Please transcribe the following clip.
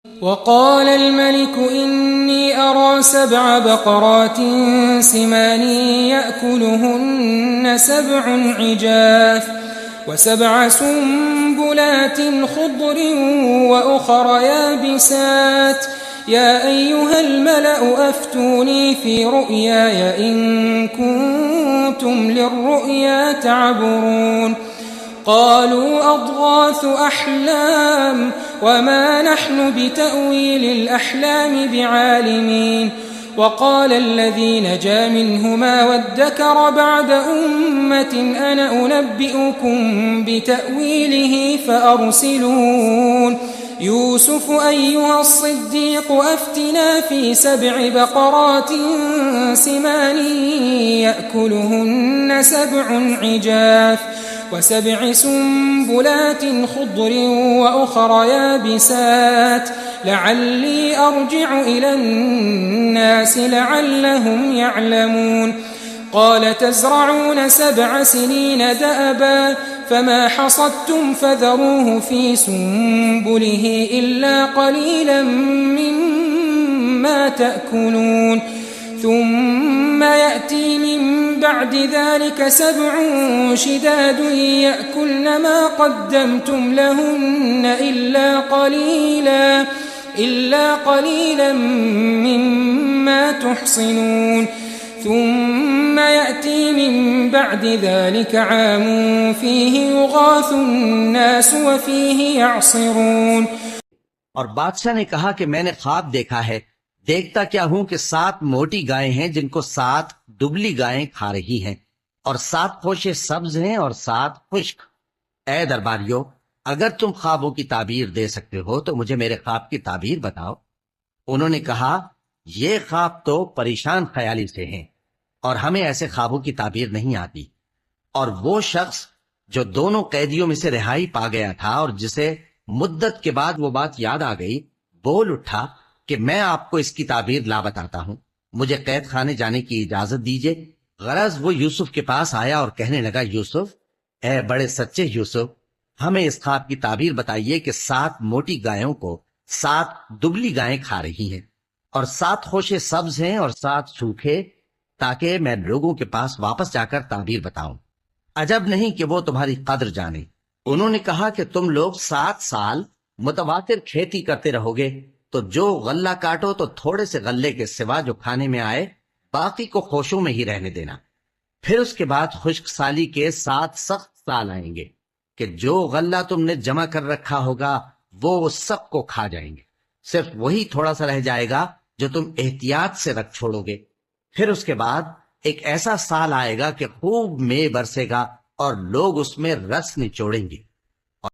वक़ाल अल-मलिक इन्नी अरा सबअ बक़रात सिमान यअकुलुहुन्न सबअुन इजाफ व सबअ सुंबुलात खुद्र व उखर याबिसात या अय्युहल मलअ अफ्तूनी फी रु'याय इन कुंतुम लिर्रु'या तअबुरून قالوا أضغاث أحلام وما نحن بتأويل الأحلام بعالمين وقال الذي نجا منهما وادكر بعد أمة أنا أنبئكم بتأويله فأرسلون يوسف أيها الصديق أفتنا في 7 بقرات سمان يأكلهن 7 عجاف و7 سنبلات خضر وأخر يابسات لعلي أرجع إلى الناس لعلهم يعلمون قال تزرعون 7 سنين دأبا فما حصدتم فذروه في سنبله إلا قليلا مما تأكلون ثم يأتي من بعد ذلك 7 شداد يأكلن ما قدمتم لهن إلا قليلا مما تحصنون ثم يأتي من بعد ذلك عام فيه يغاث الناس وفيه يعصرون। और बादशाह ने कहा कि मैंने ख्वाब देखा है, देखता क्या हूं कि 7 मोटी गायें हैं जिनको 7 दुबली गायें खा रही हैं, और 7 खोशे सब्ज हैं और 7 खुश्क। ए दरबारियों, अगर तुम ख्वाबों की ताबीर दे सकते हो तो मुझे मेरे ख्वाब की ताबीर बताओ। उन्होंने कहा, ये ख्वाब तो परेशान ख्याली से हैं और हमें ऐसे ख्वाबों की ताबीर नहीं आती। और वो शख्स जो दोनों कैदियों में से रिहाई पा गया था और जिसे मुद्दत के बाद वो बात याद आ गई, बोल उठा कि मैं आपको इसकी ताबीर ला बताता हूं, मुझे कैद खाने जाने की इजाजत दीजिए। गरज वो यूसुफ के पास आया और कहने लगा, यूसुफ, ए बड़े सच्चे यूसुफ, हमें इस ख्वाब की ताबीर बताइए कि 7 मोटी गायों को 7 दुबली गायें खा रही हैं और 7 खोशे सब्ज हैं और 7 सूखे, ताकि मैं लोगों के पास वापस जाकर ताबीर बताऊं। अजब नहीं कि वो तुम्हारी कद्र जाने। उन्होंने कहा कि तुम लोग 7 साल मुतवातिर खेती करते रहोगे, तो जो गल्ला काटो तो थोड़े से गल्ले के सिवा जो खाने में आए बाकी को खोशों में ही रहने देना। फिर उसके बाद खुश्क साली के 7 सख्त साल आएंगे कि जो गल्ला तुमने जमा कर रखा होगा वो सब को खा जाएंगे, सिर्फ वही थोड़ा सा रह जाएगा जो तुम एहतियात से रख छोड़ोगे। फिर उसके बाद एक ऐसा साल आएगा कि खूब मेंह बरसेगा और लोग उसमें रस निचोड़ेंगे।